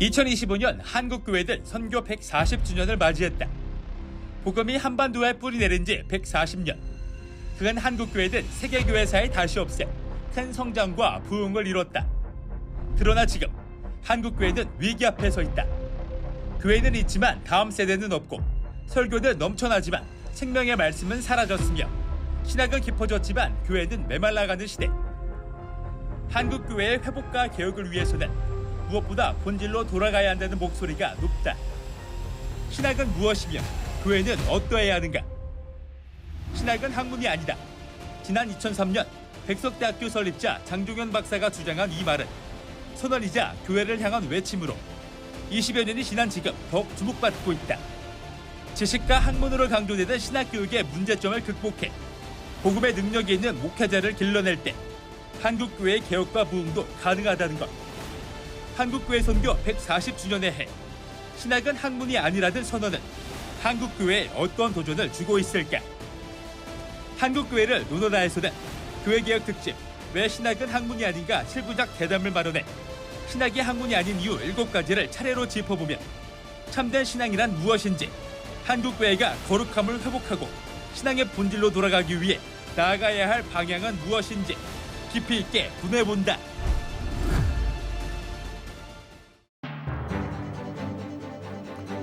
2025년 한국교회들 선교 140주년을 맞이했다. 복음이 한반도에 뿌리 내린 지 140년. 그간 한국교회는 세계교회사에 다시 없애 큰 성장과 부흥을 이뤘다. 그러나 지금 한국교회는 위기 앞에 서 있다. 교회는 있지만 다음 세대는 없고, 설교는 넘쳐나지만 생명의 말씀은 사라졌으며, 신학은 깊어졌지만 교회는 메말라가는 시대. 한국교회의 회복과 개혁을 위해서는 무엇보다 본질로 돌아가야 한다는 목소리가 높다. 신학은 무엇이며 교회는 어떠해야 하는가? 신학은 학문이 아니다. 지난 2003년 백석대학교 설립자 장종현 박사가 주장한 이 말은 선언이자 교회를 향한 외침으로 20여 년이 지난 지금 더욱 주목받고 있다. 지식과 학문으로 강조되는 신학교육의 문제점을 극복해 복음의 능력이 있는 목회자를 길러낼 때 한국교회의 개혁과 부흥도 가능하다는 것. 한국교회 선교 140주년의 해, 신학은 학문이 아니라는 선언은 한국교회에 어떤 도전을 주고 있을까? 한국교회를 논어라에서는 교회개혁 특집 왜 신학은 학문이 아닌가 7부작 대담을 마련해 신학이 학문이 아닌 이유 7가지를 차례로 짚어보면 참된 신앙이란 무엇인지, 한국교회가 거룩함을 회복하고 신앙의 본질로 돌아가기 위해 나아가야 할 방향은 무엇인지 깊이 있게 분해본다.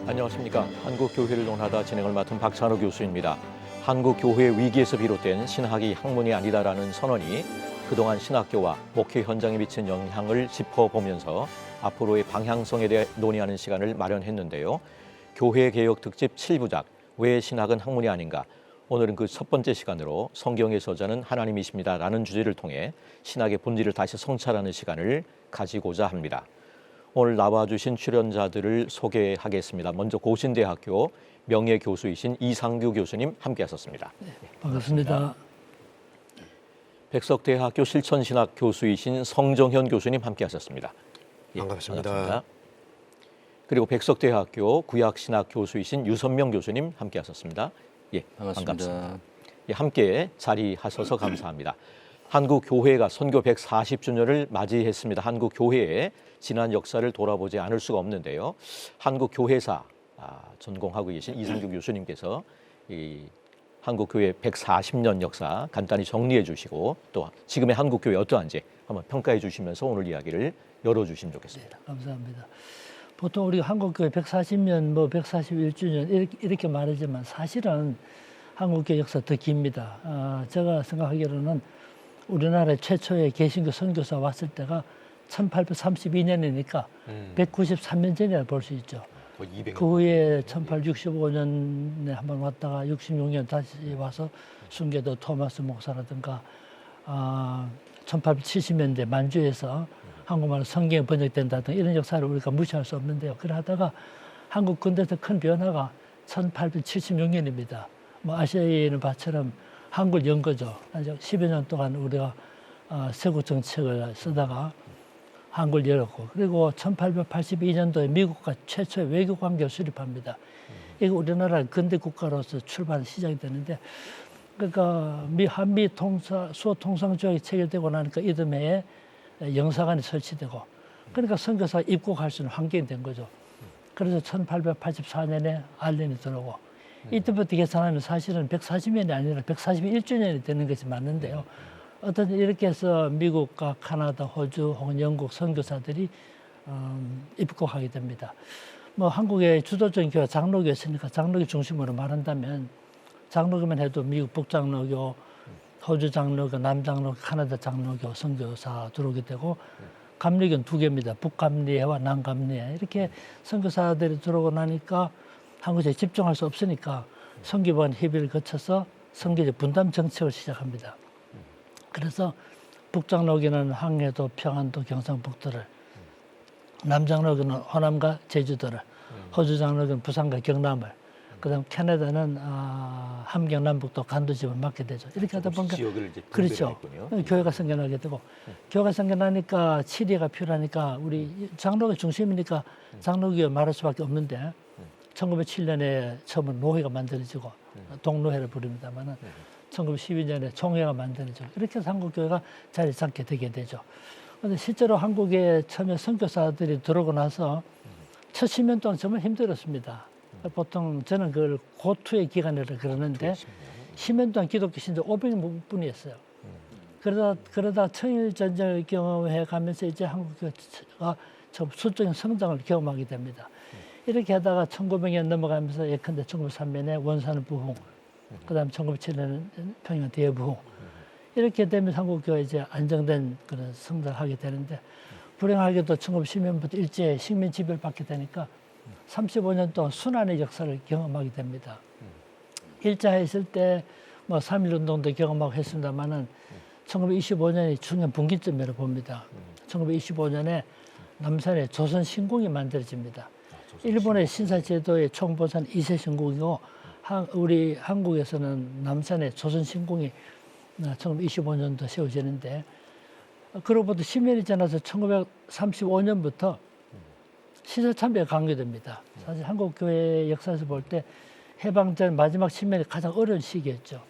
안녕하십니까. 한국교회를 논하다 진행을 맡은 박찬호 교수입니다. 한국교회의 위기에서 비롯된 신학이 학문이 아니다라는 선언이 그동안 신학교와 목회 현장에 미친 영향을 짚어보면서 앞으로의 방향성에 대해 논의하는 시간을 마련했는데요. 교회개혁 특집 7부작 왜 신학은 학문이 아닌가? 오늘은 그 첫 번째 시간으로 성경의 저자는 하나님이십니다라는 주제를 통해 신학의 본질을 다시 성찰하는 시간을 가지고자 합니다. 오늘 나와주신 출연자들을 소개하겠습니다. 먼저 고신대학교 명예교수이신 이상규 교수님 함께하셨습니다. 네, 반갑습니다. 백석대학교 실천신학 교수이신 성정현 교수님 함께하셨습니다. 예, 반갑습니다. 그리고 백석대학교 구약신학 교수이신 유선명 교수님 함께하셨습니다. 예, 반갑습니다. 예, 함께 자리하셔서 감사합니다. 한국교회가 선교 140주년을 맞이했습니다. 한국교회의 지난 역사를 돌아보지 않을 수가 없는데요. 한국교회사 전공하고 계신 이상규 교수님께서 이 한국교회 140년 역사 간단히 정리해 주시고 또 지금의 한국교회 어떠한지 한번 평가해 주시면서 오늘 이야기를 열어주시면 좋겠습니다. 네, 감사합니다. 보통 우리가 한국교회 140년, 141주년 이렇게 말하지만 사실은 한국교회 역사 더 깁니다. 제가 생각하기로는 우리나라의 최초의 개신교 선교사 왔을 때가 1832년이니까 193년 전이라 볼 수 있죠. 그 후에 1865년에 한번 왔다가 66년 다시 와서 순교도 토마스 목사라든가 1870년대 만주에서 한국말로 성경이 번역된다든가 이런 역사를 우리가 무시할 수 없는데요. 그러다가 한국 근대에서 큰 변화가 1876년입니다. 아시아에는 바처럼 한국을 연 거죠. 10여 년 동안 우리가 세국 정책을 쓰다가 한국을 열었고, 그리고 1882년도에 미국과 최초의 외교 관계를 수립합니다. 이게 우리나라 근대 국가로서 출발 시작이 되는데, 그러니까 한미 수호 통상 조약이 체결되고 나니까 이듬해에 영사관이 설치되고, 그러니까 선교사가 입국할 수 있는 환경이 된 거죠. 그래서 1884년에 알렌이 들어오고, 이때부터 계산하면 사실은 140년이 아니라 141주년이 되는 것이 맞는데요. 어떤 이렇게 해서 미국과 카나다, 호주 혹은 영국 선교사들이 입국하게 됩니다. 한국의 주도적인 교회가 장로교였으니까 장로교 중심으로 말한다면 장로교만 해도 미국 북장로교, 호주 장로교, 남장로교, 카나다 장로교 선교사 들어오게 되고, 감리교는 2개입니다. 북감리회와 남감리회. 이렇게 선교사들이 들어오고 나니까 한국에 집중할 수 없으니까 선교반 협의를 거쳐서 선교적 분담 정책을 시작합니다. 그래서 북장로교는 항해도, 평안도, 경상북도를, 남장로교는 호남과 제주도를, 호주 장로교는 부산과 경남을, 그다음 캐나다는 함경 남북도 간도집을 맡게 되죠. 이렇게 하다 보니까 그렇죠. 교회가 생겨나게 되고, 교회가 생겨나니까 치리가 필요하니까 우리 장로교 중심이니까 장로교 말할 수밖에 없는데 1907년에 처음으로 노회가 만들어지고 동노회를 부릅니다만은 1912년에 총회가 만들어지고 이렇게 해서 한국교회가 자리 잡게 되게 되죠. 그런데 실제로 한국에 처음에 선교사들이 들어오고 나서 첫 10년 동안 정말 힘들었습니다. 보통 저는 그걸 고투의 기간이라 그러는데 10년 동안 기독교 신자 500분이었어요. 그러다 청일 전쟁을 경험해 가면서 이제 한국교회가 좀 수적인 성장을 경험하게 됩니다. 이렇게 하다가 1900년 넘어가면서 예컨대 1903년에 원산 부흥, 그다음 1907년에 평양 대부흥, 이렇게 되면 한국교회 이제 안정된 그런 성장을 하게 되는데, 불행하게도 1910년부터 일제히 식민 지배를 받게 되니까 35년 동안 순환의 역사를 경험하게 됩니다. 일제에 있을 때 뭐 3.1운동도 경험하고 했습니다만은 1925년이 중요한 분기점이라고 봅니다. 1925년에 남산에 조선신궁이 만들어집니다. 일본의 신사제도의 총보산 2세 신궁이고 우리 한국에서는 남산에 조선신궁이 1925년도 세워지는데, 그로부터 10년이 지나서 1935년부터 시설참배가 강요됩니다. 사실 한국교회 역사에서 볼 때 해방전 마지막 10년이 가장 어려운 시기였죠.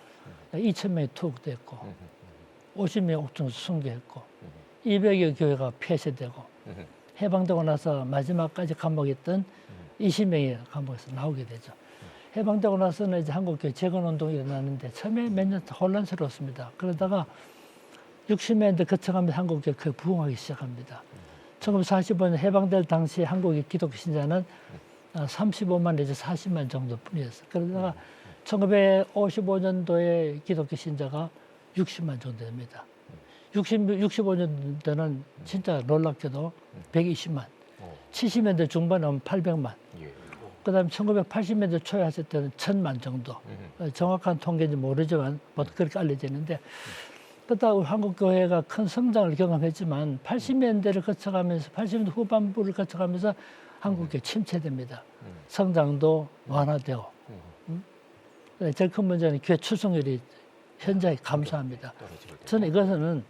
2,000명이 투옥됐고 50명이 옥중에서 순교했고 200여 교회가 폐쇄되고, 해방되고 나서 마지막까지 감옥했던 20명이 감옥에서 나오게 되죠. 해방되고 나서는 이제 한국교회 재건운동이 일어나는데 처음에 몇 년 혼란스러웠습니다. 그러다가 60년대 거쳐가면서 한국교회 거의 부흥하기 시작합니다. 1945년 해방될 당시 한국의 기독교 신자는 35만 내지 40만 정도뿐이었어요. 그러다가 1955년도에 기독교 신자가 60만 정도 됩니다. 65년도는 진짜 놀랍게도 120만, 70년대 중반에 오면 800만, 그다음에 1980년대 초에 했을 때는 1000만 정도. 정확한 통계인지 모르지만 뭐 그렇게 알려지는데, 그러다 한국교회가 큰 성장을 경험했지만 80년대를 거쳐가면서 80년대 후반부를 거쳐가면서 한국교회 침체됩니다. 성장도 완화되고, 제일 큰 문제는 교회 출석률이 현저히 감소합니다. 저는 이것은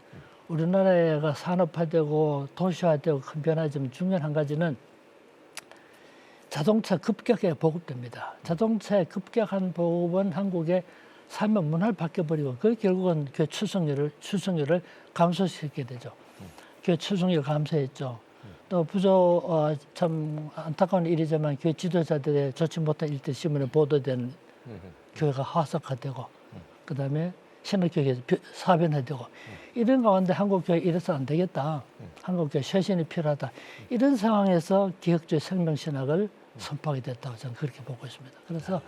우리나라가 산업화되고 도시화되고 큰 변화지만 중요한 한 가지는 자동차 급격하게 보급됩니다. 자동차의 급격한 보급은 한국의 삶의 문화를 바뀌어버리고, 그 결국은 교회 출석률을 감소시키게 되죠. 교회 출석률 감소했죠. 또 참 안타까운 일이지만 교회 지도자들의 좋지 못한 일들 신문에 보도되는 교회가 하석화되고, 그 다음에 신학교회에서 사변화되고, 이런 가운데 한국교회 이래서 안 되겠다. 한국교회 쇄신이 필요하다. 이런 상황에서 기독교의 생명신학을 선포하게 됐다고 저는 그렇게 보고 있습니다. 그래서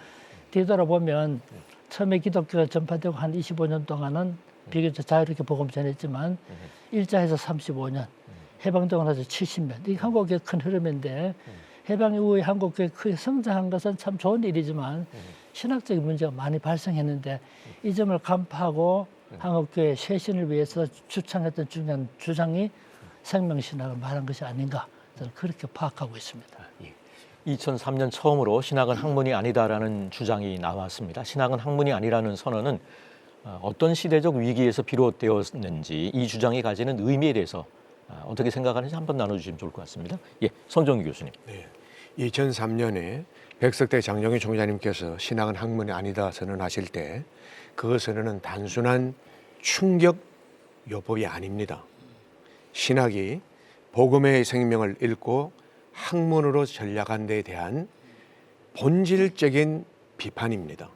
뒤돌아보면 처음에 기독교가 전파되고 한 25년 동안은 비교적 자유롭게 복음 전했지만 일자에서 35년, 해방되고 나서 70년, 이 한국의 큰 흐름인데, 해방 이후에 한국교회 크게 성장한 것은 참 좋은 일이지만 신학적인 문제가 많이 발생했는데, 이 점을 간파하고 한국교회 쇄신을 위해서 주창했던 중요한 주장이 생명신학을 말한 것이 아닌가, 저는 그렇게 파악하고 있습니다. 2003년 처음으로 신학은 학문이 아니다라는 주장이 나왔습니다. 신학은 학문이 아니라는 선언은 어떤 시대적 위기에서 비롯되었는지, 이 주장이 가지는 의미에 대해서 어떻게 생각하는지 한번 나눠주시면 좋을 것 같습니다. 예, 손정희 교수님. 네, 2003년에 백석대 장정희 총장님께서 신학은 학문이 아니다 선언하실 때, 그 선언은 단순한 충격 요법이 아닙니다. 신학이 복음의 생명을 읽고 학문으로 전락한 데에 대한 본질적인 비판입니다.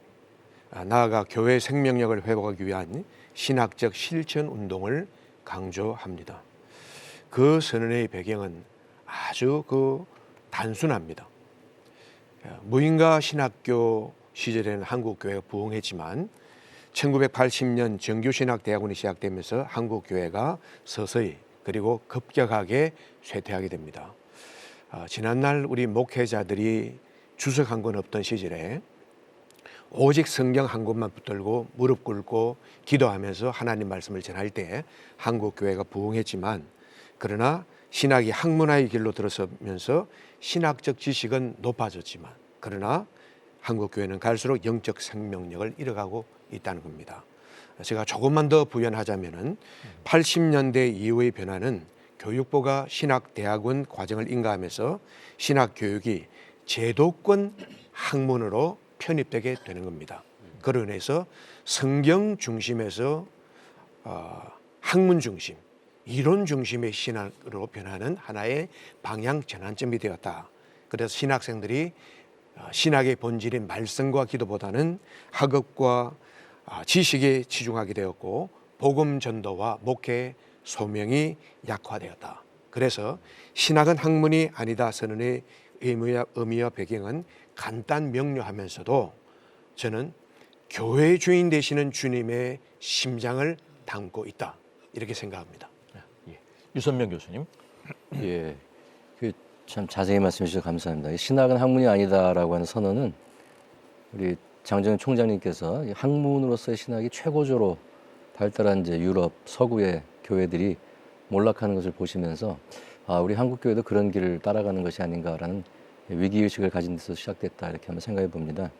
나아가 교회 생명력을 회복하기 위한 신학적 실천 운동을 강조합니다. 그 선언의 배경은 아주 단순합니다. 무인가 신학교 시절에는 한국교회가 부흥했지만 1980년 정규신학대학원이 시작되면서 한국교회가 서서히 그리고 급격하게 쇠퇴하게 됩니다. 지난날 우리 목회자들이 주석한 건 없던 시절에 오직 성경 한 권만 붙들고 무릎 꿇고 기도하면서 하나님 말씀을 전할 때 한국교회가 부흥했지만, 그러나 신학이 학문화의 길로 들어서면서 신학적 지식은 높아졌지만, 그러나 한국교회는 갈수록 영적 생명력을 잃어가고 있다는 겁니다. 제가 조금만 더 부연하자면은 80년대 이후의 변화는 교육부가 신학대학원 과정을 인가하면서 신학교육이 제도권 학문으로 편입되게 되는 겁니다. 그로 인해서 성경 중심에서 학문 중심, 이론 중심의 신학으로 변하는 하나의 방향 전환점이 되었다. 그래서 신학생들이 신학의 본질인 말씀과 기도보다는 학업과 지식에 치중하게 되었고 복음 전도와 목회 소명이 약화되었다. 그래서 신학은 학문이 아니다 선언의 의미와 배경은 간단 명료하면서도 저는 교회의 주인 되시는 주님의 심장을 담고 있다. 이렇게 생각합니다. 예. 유선명 교수님. 예, 그 참 자세히 말씀해 주셔서 감사합니다. 신학은 학문이 아니다라고 하는 선언은 우리 장정현 총장님께서 학문으로서의 신학이 최고조로 발달한 이제 유럽 서구의 교회들이 몰락하는 것을 보시면서 우리 한국 교회도 그런 길을 따라가는 것이 아닌가라는 위기 의식을 가진 데서 시작됐다 이렇게 한번 생각해 봅니다.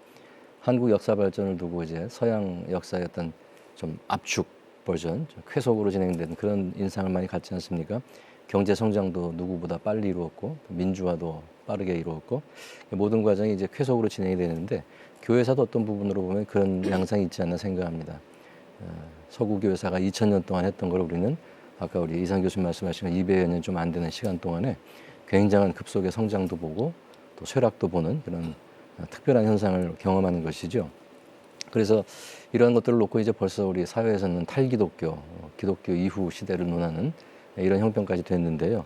한국 역사 발전을 두고 이제 서양 역사의 어떤 좀 압축 버전, 좀 쾌속으로 진행된 그런 인상을 많이 갖지 않습니까? 경제 성장도 누구보다 빨리 이루었고 민주화도 빠르게 이루었고 모든 과정이 이제 쾌속으로 진행이 되는데 교회사도 어떤 부분으로 보면 그런 양상이 있지 않나 생각합니다. 서구 교회사가 2000년 동안 했던 걸 우리는 아까 우리 이상 교수님 말씀하신 200여 년 좀 안 되는 시간 동안에 굉장한 급속의 성장도 보고 또 쇠락도 보는 그런 특별한 현상을 경험하는 것이죠. 그래서 이러한 것들을 놓고 이제 벌써 우리 사회에서는 탈기독교, 기독교 이후 시대를 논하는 이런 형편까지 됐는데요.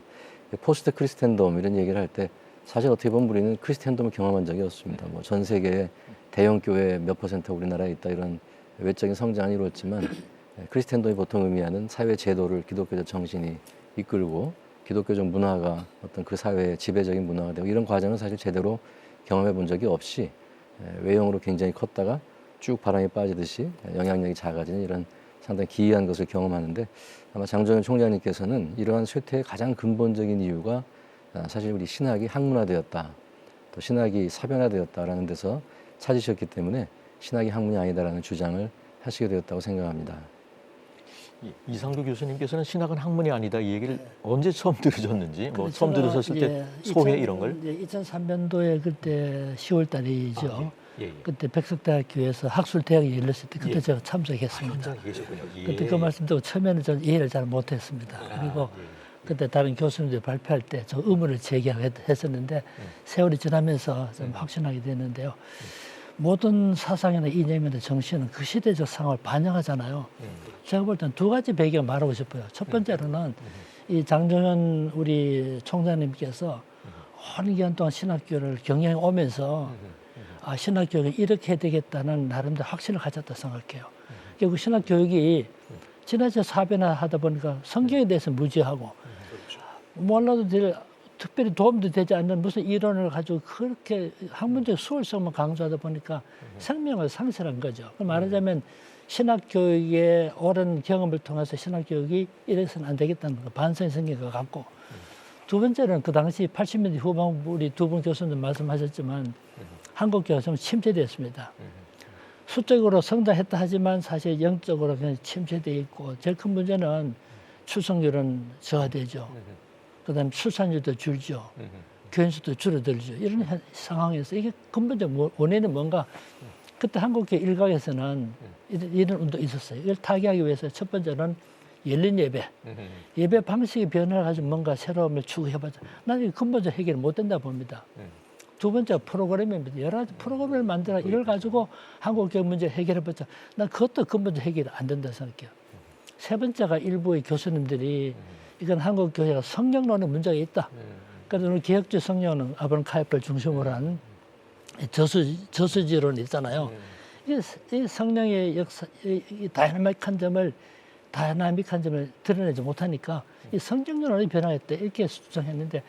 포스트 크리스텐덤 이런 얘기를 할 때 사실 어떻게 보면 우리는 크리스텐덤을 경험한 적이 없습니다. 뭐 전 세계에 대형 교회 몇 퍼센트 우리나라에 있다 이런 외적인 성장은 이루었지만 크리스텐덤이 보통 의미하는 사회 제도를 기독교적 정신이 이끌고 기독교적 문화가 어떤 그 사회의 지배적인 문화가 되고 이런 과정은 사실 제대로 경험해 본 적이 없이 외형으로 굉장히 컸다가 쭉 바람이 빠지듯이 영향력이 작아지는 이런 상당히 기이한 것을 경험하는데 아마 장정현 총장님께서는 이러한 쇠퇴의 가장 근본적인 이유가 사실 우리 신학이 학문화되었다, 또 신학이 사변화되었다라는 데서 찾으셨기 때문에 신학이 학문이 아니다라는 주장을 하시게 되었다고 생각합니다. 이상도 교수님께서는 신학은 학문이 아니다 이 얘기를 언제 처음 들으셨는지 뭐 처음 제가, 들으셨을 때 소회 이런 걸 2003년도에 그때 10월 달이죠. 예. 그때 백석대학교에서 학술대학이 열렸을 때 그때 제가 참석했습니다. 현장에 계셨군요. 그때 그 말씀 듣고 처음에는 저는 이해를 잘 못했습니다. 그리고 그때 다른 교수님들 발표할 때 저 의문을 제기했었는데 세월이 지나면서 좀 확신하게 됐는데요. 모든 사상이나 이념이나 정신은 그 시대적 상황을 반영하잖아요. 제가 볼 땐 두 가지 배경을 말하고 싶어요. 첫 번째로는 이 장정현 우리 총장님께서 오랜 기간 동안 신학교를 경영해 오면서 신학교육이 이렇게 해야 되겠다는 나름대로 확신을 가졌다 생각해요. 결국 신학교육이 지나쳐 사변화하다 보니까 성경에 대해서 무지하고 몰라도 될 특별히 도움도 되지 않는 무슨 이론을 가지고 그렇게 학문적 수월성만 강조하다 보니까 생명을 상실한 거죠. 말하자면 신학교육의 오랜 경험을 통해서 신학교육이 이래서는 안 되겠다는 거 반성이 생긴 것 같고 두 번째는 그 당시 80년대 후반 우리 두 분 교수님 말씀하셨지만 한국교회가 좀 침체됐습니다. 수적으로 성장했다 하지만 사실 영적으로 그냥 침체되어 있고 제일 큰 문제는 출생률은 저하되죠. 그다음에 출산율도 줄죠. 교인수도 줄어들죠. 이런 상황에서 이게 근본적 원인은 뭔가 그때 한국교회 일각에서는 이런 운동이 있었어요. 이걸 타개하기 위해서 첫 번째는 열린 예배. 예배 방식의 변화를 가지고 뭔가 새로움을 추구해보자. 나는 근본적 해결이 못 된다 봅니다. 두 번째 프로그램입니다. 여러 가지 프로그램을 만들어 이걸 가지고 한국교회 문제 해결해보자. 난 그것도 근본적 해결이 안 된다 생각해요. 세 번째가 일부의 교수님들이 이건 한국교회가 성령론의 문제가 있다. 그래서 오늘 개혁주의 성령은 아브라함 카이퍼를 중심으로 한 저수지론이 있잖아요. 이 성령의 역사, 이 다이나믹한 점을 드러내지 못하니까 이 성경론이 변화했다. 이렇게 주장했는데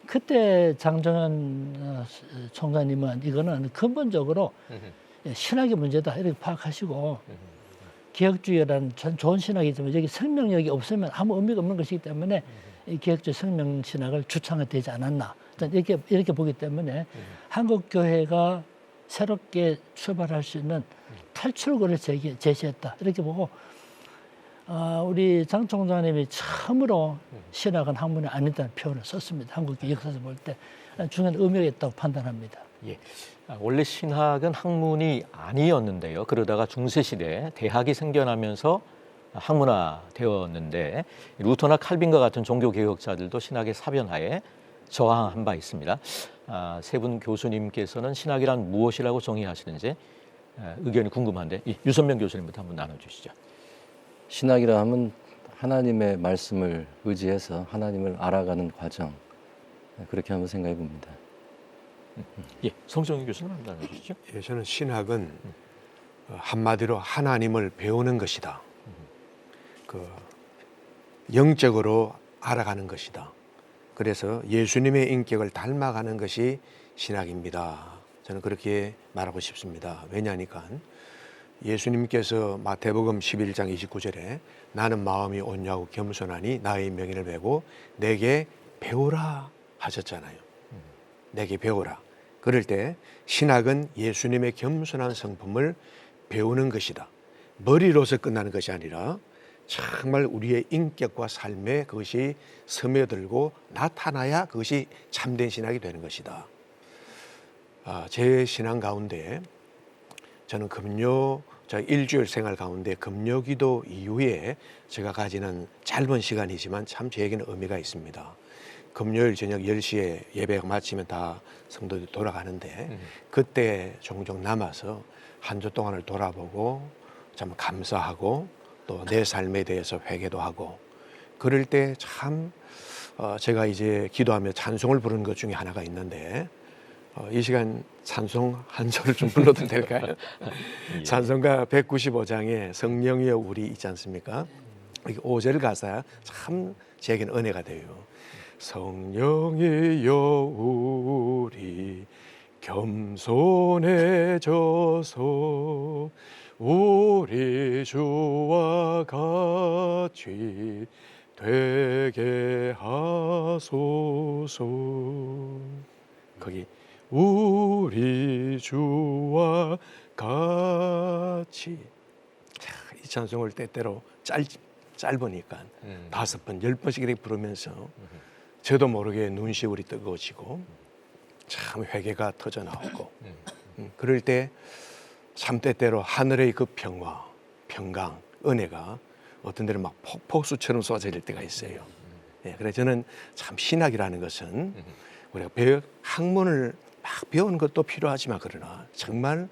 그때 장정현 총장님은 이거는 근본적으로 신학의 문제다. 이렇게 파악하시고 개혁주의라는 좋은 신학이지만 여기 생명력이 없으면 아무 의미가 없는 것이기 때문에 이 개혁주의 생명신학을 주창해야 되지 않았나. 이렇게 보기 때문에 한국교회가 새롭게 출발할 수 있는 탈출구를 제시했다. 이렇게 보고 우리 장 총장님이 처음으로 신학은 학문이 아니다는 표현을 썼습니다. 한국교회 역사에서 볼 때 중요한 의미가 있다고 판단합니다. 예. 원래 신학은 학문이 아니었는데요. 그러다가 중세시대에 대학이 생겨나면서 학문화되었는데 루터나 칼빈과 같은 종교개혁자들도 신학의 사변화에 저항한 바 있습니다. 세 분 교수님께서는 신학이란 무엇이라고 정의하시는지 의견이 궁금한데 유선명 교수님부터 한번 나눠주시죠. 신학이라 하면 하나님의 말씀을 의지해서 하나님을 알아가는 과정, 그렇게 한번 생각해 봅니다. 예, 성정희 교수님 한번 나눠주시죠. 예, 저는 신학은 한마디로 하나님을 배우는 것이다. 그 영적으로 알아가는 것이다. 그래서 예수님의 인격을 닮아가는 것이 신학입니다. 저는 그렇게 말하고 싶습니다. 왜냐하니까 예수님께서 마태복음 11장 29절에 나는 마음이 온유하고 겸손하니 나의 명예를 메고 내게 배우라 하셨잖아요. 내게 배우라. 그럴 때 신학은 예수님의 겸손한 성품을 배우는 것이다. 머리로서 끝나는 것이 아니라 정말 우리의 인격과 삶에 그것이 스며들고 나타나야 그것이 참된 신학이 되는 것이다. 제 신앙 가운데 저는 저 일주일 생활 가운데 금요기도 이후에 제가 가지는 짧은 시간이지만 참 저에게는 의미가 있습니다. 금요일 저녁 10시에 예배가 마치면 다 성도들이 돌아가는데 그때 종종 남아서 한 주 동안을 돌아보고 참 감사하고 또 내 삶에 대해서 회개도 하고 그럴 때 참 제가 이제 기도하며 찬송을 부르는 것 중에 하나가 있는데 이 시간 찬송 한 절을 좀 불러도 될까요? 예. 찬송가 195장에 성령이여 우리 있지 않습니까? 5절 가사 참 제게는 은혜가 돼요. 성령이여 우리 겸손해져서 우리 주와 같이 되게 하소서. 거기 우리 주와 같이. 이 찬송을 때때로 짧으니까 5번, 10번씩 이렇게 부르면서 저도 모르게 눈시울이 뜨거워지고 참 회개가 터져 나오고 그럴 때 참 때때로 하늘의 그 평화, 평강, 은혜가 어떤 데는 막 폭포수처럼 쏟아질 때가 있어요. 예, 그래서 저는 참 신학이라는 것은 우리가 학문을 막 배우는 것도 필요하지만 그러나 정말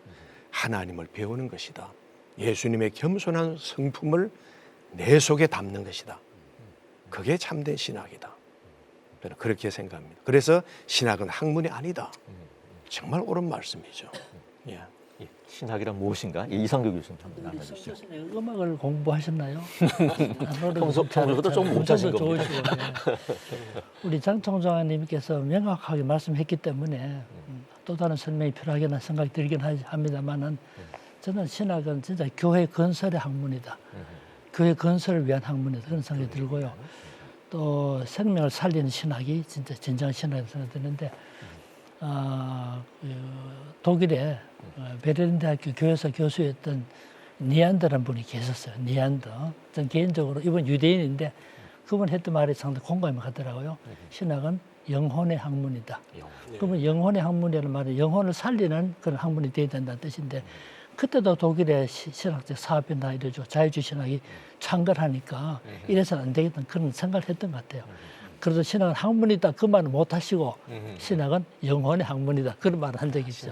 하나님을 배우는 것이다. 예수님의 겸손한 성품을 내 속에 담는 것이다. 그게 참된 신학이다. 저는 그렇게 생각합니다. 그래서 신학은 학문이 아니다. 정말 옳은 말씀이죠. 예. 예, 신학이란 무엇인가? 이상규 교수님 한번 우리 나눠주시죠. 송 교수님 음악을 공부하셨나요? 평소보다 좀 못하신 겁니다. 좋으시고, 네. 우리 장 총장님께서 명확하게 말씀했기 때문에 또 다른 설명이 필요하겠나 생각이 들긴 합니다만은 저는 신학은 진짜 교회 건설의 학문이다. 교회 건설을 위한 학문이다. 그런 생각이 들고요. 또 생명을 살리는 신학이 진짜 진정한 신학이라고 생각이 드는데 독일의 베를린 대학교 교회사 교수였던 니안더라는 분이 계셨어요. 니안더. 전 개인적으로 이분 유대인인데 그분 했던 말이 상당히 공감이 가더라고요. 신학은 영혼의 학문이다. 그러면 영혼의 학문이라는 말은 영혼을 살리는 그런 학문이 되어야 된다는 뜻인데 그때도 독일의 신학적 사업이나 이러죠. 자유주의 신학이 창궐하니까 이래서는 안 되겠다는 그런 생각을 했던 것 같아요. 그래서 신학은 학문이다 그 말은 못 하시고 신학은 영혼의 학문이다 그런 말을 한 적이 있죠.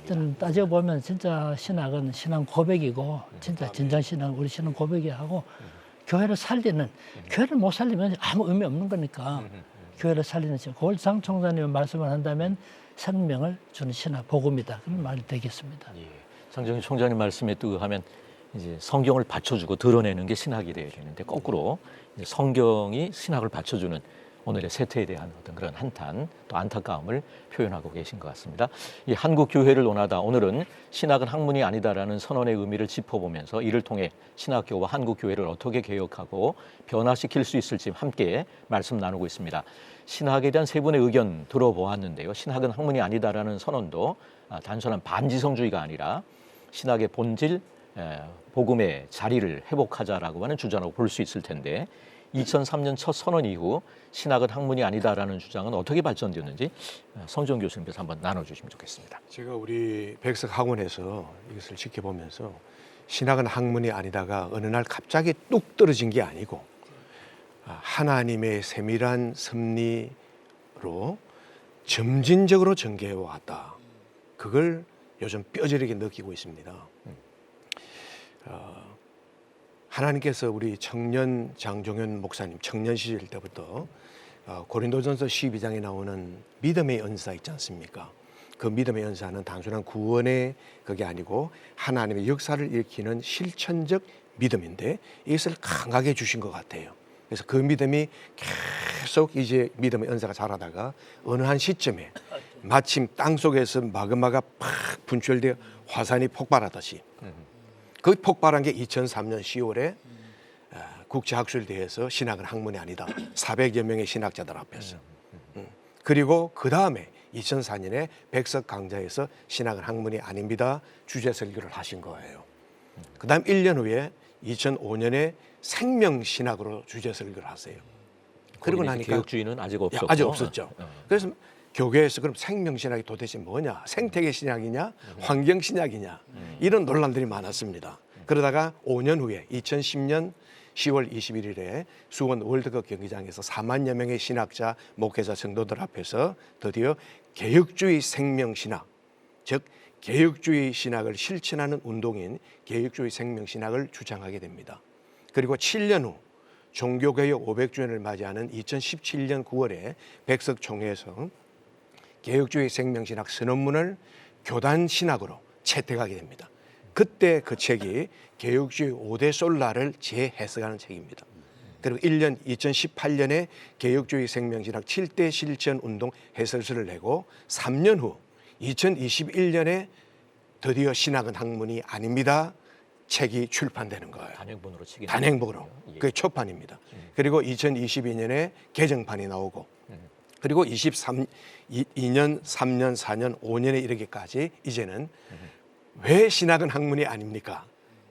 저는 따져보면 진짜 신학은 신앙 고백이고 진짜 진정 신앙 우리 신앙 고백이하고 교회를 살리는 교회를 못 살리면 아무 의미 없는 거니까 교회를 살리는 신앙 그걸 장 총장님이 말씀을 한다면 생명을 주는 신학 복음이다 그런 말이 되겠습니다. 예. 장정희 총장님 말씀에 뜨하면 이제 성경을 받쳐주고 드러내는 게 신학이 되어야 되는데 거꾸로 이제 성경이 신학을 받쳐주는 오늘의 세태에 대한 어떤 그런 한탄 또 안타까움을 표현하고 계신 것 같습니다. 이 한국 교회를 논하다 오늘은 신학은 학문이 아니다라는 선언의 의미를 짚어보면서 이를 통해 신학교와 한국 교회를 어떻게 개혁하고 변화시킬 수 있을지 함께 말씀 나누고 있습니다. 신학에 대한 세 분의 의견 들어보았는데요. 신학은 학문이 아니다라는 선언도 단순한 반지성주의가 아니라 신학의 본질, 복음의 자리를 회복하자라고 하는 주장으로 볼 수 있을 텐데 2003년 첫 선언 이후 신학은 학문이 아니다라는 주장은 어떻게 발전되었는지 성정 교수님께서 한번 나눠주시면 좋겠습니다. 제가 우리 백석학원에서 이것을 지켜보면서 신학은 학문이 아니다가 어느 날 갑자기 뚝 떨어진 게 아니고 하나님의 세밀한 섭리 신학으로 점진적으로 전개해 왔다. 그걸 요즘 뼈저리게 느끼고 있습니다. 하나님께서 우리 청년 장종현 목사님 청년 시절 때부터 고린도전서 12장에 나오는 믿음의 은사 있지 않습니까? 그 믿음의 은사는 단순한 구원의 그게 아니고 하나님의 역사를 일으키는 실천적 믿음인데 이것을 강하게 주신 것 같아요. 그래서 그 믿음이 계속 이제 믿음의 은사가 자라다가 어느 한 시점에 마침 땅 속에서 마그마가 팍 분출되어 화산이 폭발하듯이 그 폭발한 게 2003년 10월에 국제학술대회에서 신학은 학문이 아니다. 400여 명의 신학자들 앞에서. 그리고 그 다음에 2004년에 백석 강좌에서 신학은 학문이 아닙니다. 주제 설교를 하신 거예요. 그 다음 1년 후에 2005년에 생명신학으로 주제 설교를 하세요. 그러고 나니까 개혁주의는 아직 없었고. 아직 없었죠. 그래서 교회에서 그럼 생명신학이 도대체 뭐냐? 생태계 신학이냐? 환경신학이냐? 이런 논란들이 많았습니다. 그러다가 5년 후에 2010년 10월 21일에 수원 월드컵 경기장에서 4만여 명의 신학자, 목회자, 성도들 앞에서 드디어 개혁주의 생명신학, 즉 개혁주의 신학을 실천하는 운동인 개혁주의 생명신학을 주장하게 됩니다. 그리고 7년 후 종교개혁 500주년을 맞이하는 2017년 9월에 백석총회에서 개혁주의 생명신학 선언문을 교단신학으로 채택하게 됩니다. 그때 그 책이 개혁주의 5대 솔라를 재해석하는 책입니다. 그리고 2018년에 개혁주의 생명신학 7대 실천 운동 해설서를 내고 3년 후 2021년에 드디어 신학은 학문이 아닙니다. 책이 출판되는 거예요. 단행본으로 치기. 단행본으로. 그게 초판입니다. 그리고 2022년에 개정판이 나오고 그리고 2년, 3년, 4년, 5년에 이르기까지 이제는 왜 신학은 학문이 아닙니까?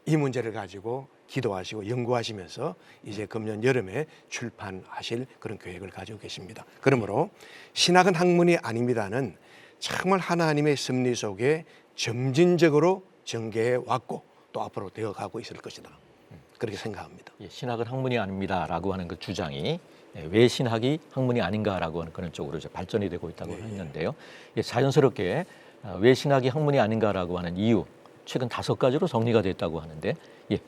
이 문제를 가지고 기도하시고 연구하시면서 이제 금년 여름에 출판하실 그런 계획을 가지고 계십니다. 그러므로 신학은 학문이 아닙니다는 정말 하나님의 섭리 속에 점진적으로 전개해 왔고 또 앞으로 되어가고 있을 것이다. 그렇게 생각합니다. 예, 신학은 학문이 아닙니다라고 하는 그 주장이 왜 신학이 학문이 아닌가라고 하는 그런 쪽으로 이제 발전이 되고 있다고 했는데요. 예, 자연스럽게 왜 신학이 학문이 아닌가라고 하는 이유 최근 5가지로 정리가 됐다고 하는데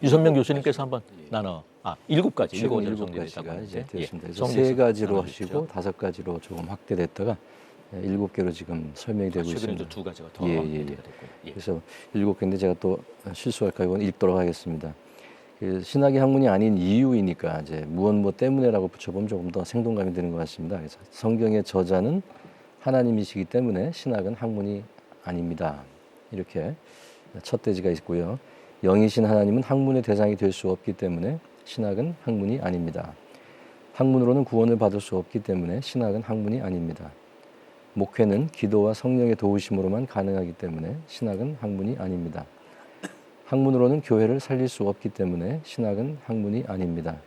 유선명 교수님께서 한번 나눠 7가지, 7가지로 정리됐다고 하는데 그래서 3가지로 하시고 5가지로 조금 확대됐다가 7개로 지금 설명이 되고 있습니다. 최근에도 2가지가 더 확대가 됐고. 그래서 7개인데 제가 또 실수할까 이건 읽도록 하겠습니다. 그 신학이 학문이 아닌 이유이니까 이제 무엇 때문에라고 붙여보면 조금 더 생동감이 드는 것 같습니다. 그래서 성경의 저자는 하나님이시기 때문에 신학은 학문이 아닙니다. 이렇게 첫 대지가 있고요. 영이신 하나님은 학문의 대상이 될 수 없기 때문에 신학은 학문이 아닙니다. 학문으로는 구원을 받을 수 없기 때문에 신학은 학문이 아닙니다. 목회는 기도와 성령의 도우심으로만 가능하기 때문에 신학은 학문이 아닙니다. 학문으로는 교회를 살릴 수 없기 때문에 신학은 학문이 아닙니다.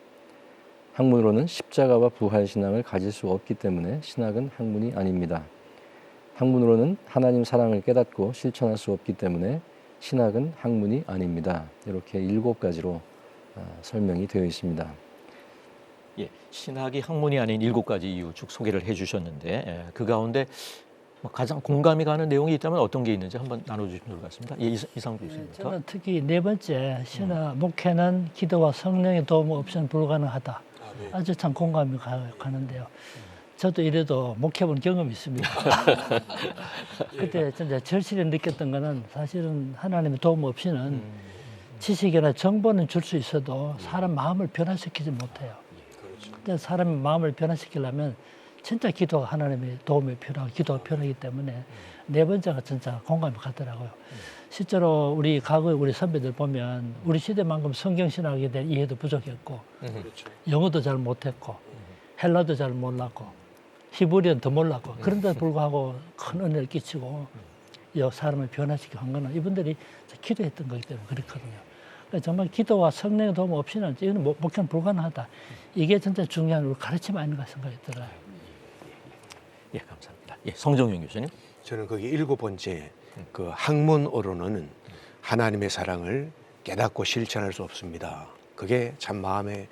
학문으로는 십자가와 부활 신앙을 가질 수 없기 때문에 신학은 학문이 아닙니다. 학문으로는 하나님 사랑을 깨닫고 실천할 수 없기 때문에 신학은 학문이 아닙니다. 이렇게 7가지로 설명이 되어 있습니다. 예, 신학이 학문이 아닌 7가지 이유 쭉 소개를 해주셨는데 그 가운데 가장 공감이 가는 내용이 있다면 어떤 게 있는지 한번 나눠주시면 좋겠습니다. 예, 이상 교수님부터. 저는 특히 4번째 신학 목회는 기도와 성령의 도움 없이는 불가능하다. 아주 참 공감이 가는데요. 저도 이래도 목회본 경험이 있습니다. 그때 진짜 절실히 느꼈던 거는 사실은 하나님의 도움 없이는 지식이나 정보는 줄 수 있어도 사람 마음을 변화시키지 못해요. 근데 사람의 마음을 변화시키려면 진짜 기도가 하나님의 도움이 필요하고 기도가 필요하기 때문에 4번째가 진짜 공감이 가더라고요. 실제로 우리 과거에 우리 선배들 보면 우리 시대만큼 성경신학에 대한 이해도 부족했고 영어도 잘 못했고 헬라도 잘 몰랐고 히브리어는 더 몰랐고 그런데도 불구하고 큰 은혜를 끼치고 사람을 변화시키고 한 거는 이분들이 기도했던 거기 때문에 그렇거든요. 그러니까 정말 기도와 성령의 도움 없이는 이건 목회는 불가능하다. 이게 진짜 중요한 우리 가르침 아닌가 생각이 들어요. 예, 감사합니다. 예, 성정용 교수님. 저는 거기 7번째 그 학문으로는 하나님의 사랑을 깨닫고 실천할 수 없습니다. 그게 참 마음에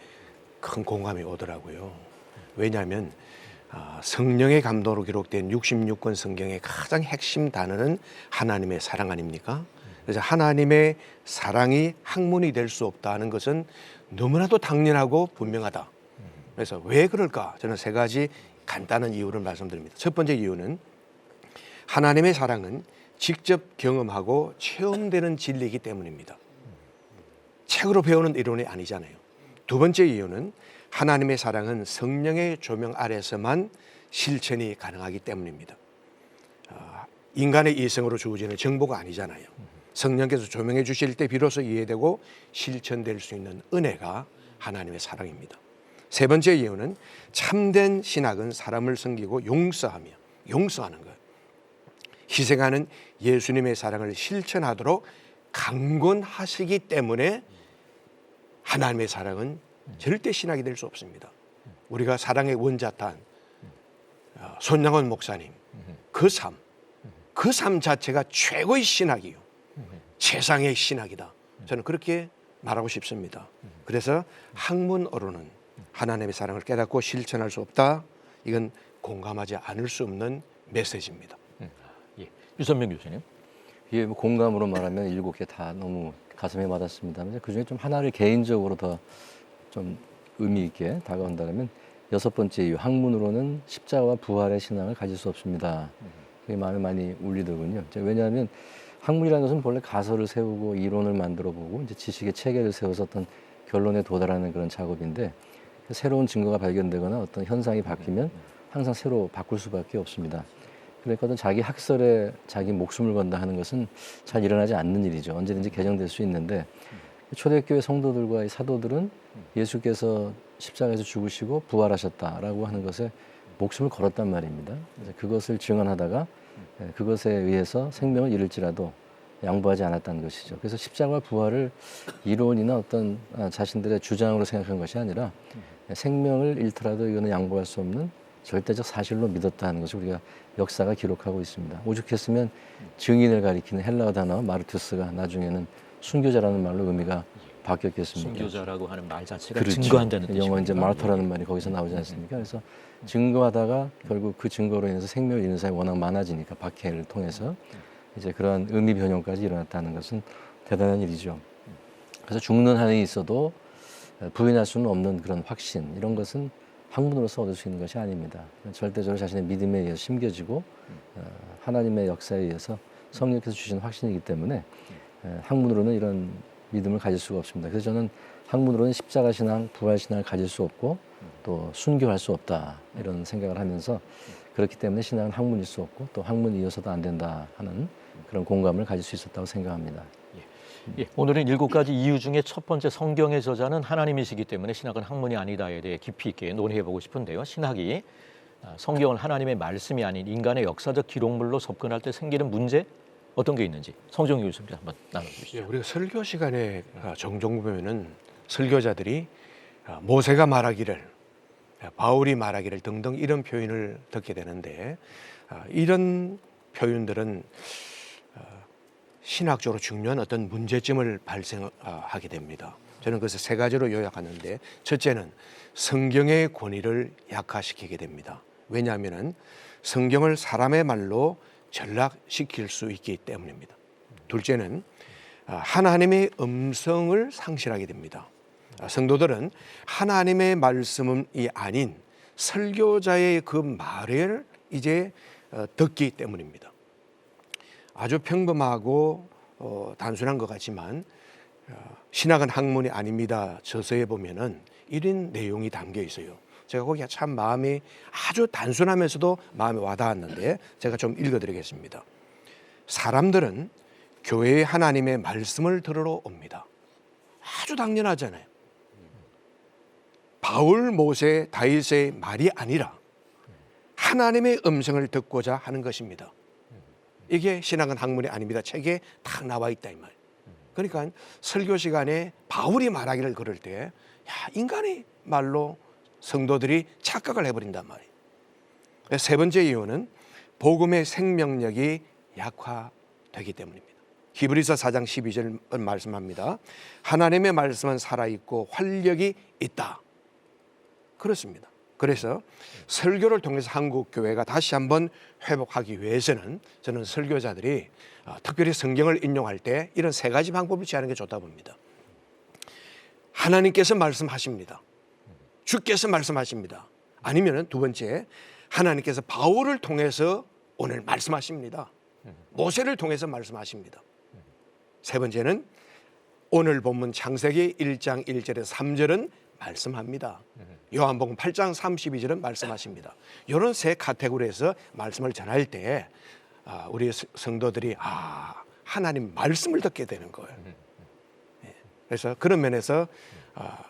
큰 공감이 오더라고요. 왜냐하면 성령의 감동으로 기록된 66권 성경의 가장 핵심 단어는 하나님의 사랑 아닙니까? 그래서 하나님의 사랑이 학문이 될 수 없다는 것은 너무나도 당연하고 분명하다. 그래서 왜 그럴까? 저는 세 가지 간단한 이유를 말씀드립니다. 첫 번째 이유는 하나님의 사랑은 직접 경험하고 체험되는 진리이기 때문입니다. 책으로 배우는 이론이 아니잖아요. 두 번째 이유는 하나님의 사랑은 성령의 조명 아래서만 실천이 가능하기 때문입니다. 인간의 이성으로 주어지는 정보가 아니잖아요. 성령께서 조명해 주실 때 비로소 이해되고 실천될 수 있는 은혜가 하나님의 사랑입니다. 세 번째 이유는 참된 신학은 사람을 섬기고 용서하는 거예요. 희생하는 예수님의 사랑을 실천하도록 강권하시기 때문에 하나님의 사랑은 절대 신학이 될 수 없습니다. 우리가 사랑의 원자탄 손양원 목사님 그 삶 자체가 최고의 신학이요. 최상의 신학이다. 저는 그렇게 말하고 싶습니다. 그래서 학문으로는 하나님의 사랑을 깨닫고 실천할 수 없다. 이건 공감하지 않을 수 없는 메시지입니다. 예. 유선명 교수님. 예, 뭐 공감으로 말하면 7개 다 너무 가슴에 와닿습니다만 그중에 좀 하나를 개인적으로 더 좀 의미 있게 다가온다면 6번째 이유, 학문으로는 십자가와 부활의 신앙을 가질 수 없습니다. 그게 마음에 많이 울리더군요. 왜냐하면 학문이라는 것은 본래 가설을 세우고 이론을 만들어 보고 이제 지식의 체계를 세워서 어떤 결론에 도달하는 그런 작업인데 새로운 증거가 발견되거나 어떤 현상이 바뀌면 항상 새로 바꿀 수밖에 없습니다. 그러니까 어떤 자기 학설에 자기 목숨을 건다 하는 것은 잘 일어나지 않는 일이죠. 언제든지 개정될 수 있는데 초대교회 성도들과 사도들은 예수께서 십자가에서 죽으시고 부활하셨다라고 하는 것에 목숨을 걸었단 말입니다. 그래서 그것을 증언하다가 그것에 의해서 생명을 잃을지라도 양보하지 않았다는 것이죠. 그래서 십자가와 부활을 이론이나 어떤 자신들의 주장으로 생각한 것이 아니라 생명을 잃더라도 이거는 양보할 수 없는 절대적 사실로 믿었다 하는 것을 우리가 역사가 기록하고 있습니다. 오죽했으면 증인을 가리키는 헬라어 단어 마르투스가 나중에는 순교자라는 말로 의미가 바뀌었겠습니까? 순교자라고 하는 말 자체가 그렇죠. 증거한다는 뜻이죠. 영어 이제 마르터라는 말이 거기서 나오지 않습니까? 그래서 증거하다가 결국 그 증거로 인해서 생명을 잃는 사람이 워낙 많아지니까 박해를 통해서 이제 그러한 의미 변형까지 일어났다는 것은 대단한 일이죠. 그래서 죽는 한이 있어도 부인할 수는 없는 그런 확신 이런 것은 학문으로서 얻을 수 있는 것이 아닙니다. 절대적으로 자신의 믿음에 의해서 심겨지고 하나님의 역사에 의해서 성령께서 주신 확신이기 때문에 학문으로는 이런 믿음을 가질 수가 없습니다. 그래서 저는 학문으로는 십자가 신앙, 부활 신앙을 가질 수 없고 또 순교할 수 없다 이런 생각을 하면서 그렇기 때문에 신앙은 학문일 수 없고 또 학문이 이어서도 안 된다 하는 그런 공감을 가질 수 있었다고 생각합니다. 예, 오늘은 7가지 이유 중에 첫 번째 성경의 저자는 하나님이시기 때문에 신학은 학문이 아니다에 대해 깊이 있게 논의해보고 싶은데요. 신학이 성경을 하나님의 말씀이 아닌 인간의 역사적 기록물로 접근할 때 생기는 문제 어떤 게 있는지 성정 교수님 한번 나눠주시죠. 예, 우리가 설교 시간에 종종 보면은 설교자들이 모세가 말하기를, 바울이 말하기를 등등 이런 표현을 듣게 되는데 이런 표현들은 신학적으로 중요한 어떤 문제점을 발생하게 됩니다. 저는 그래서 3가지로 요약하는데 첫째는 성경의 권위를 약화시키게 됩니다. 왜냐하면 성경을 사람의 말로 전락시킬 수 있기 때문입니다. 둘째는 하나님의 음성을 상실하게 됩니다. 성도들은 하나님의 말씀이 아닌 설교자의 그 말을 이제 듣기 때문입니다. 아주 평범하고 단순한 것 같지만 신학은 학문이 아닙니다. 저서에 보면은 이런 내용이 담겨 있어요. 제가 거기 참 마음이 아주 단순하면서도 마음에 와닿았는데 제가 좀 읽어드리겠습니다. 사람들은 교회에 하나님의 말씀을 들으러 옵니다. 아주 당연하잖아요. 바울, 모세, 다윗의 말이 아니라 하나님의 음성을 듣고자 하는 것입니다. 이게 신학은 학문이 아닙니다. 책에 딱 나와 있다 이 말. 그러니까 설교 시간에 바울이 말하기를 그럴 때 인간의 말로 성도들이 착각을 해버린단 말이에요. 세 번째 이유는 복음의 생명력이 약화되기 때문입니다. 히브리서 4장 12절 말씀합니다. 하나님의 말씀은 살아있고 활력이 있다. 그렇습니다. 그래서 설교를 통해서 한국 교회가 다시 한번 회복하기 위해서는 저는 설교자들이 특별히 성경을 인용할 때 이런 세 가지 방법을 취하는 게 좋다 봅니다. 하나님께서 말씀하십니다. 주께서 말씀하십니다. 아니면 두 번째, 하나님께서 바울을 통해서 오늘 말씀하십니다. 모세를 통해서 말씀하십니다. 세 번째는 오늘 본문 창세기 1장 1절에서 3절은 말씀합니다. 요한복음 8장 32절은 말씀하십니다. 이런 세 카테고리에서 말씀을 전할 때 우리 성도들이 하나님 말씀을 듣게 되는 거예요. 그래서 그런 면에서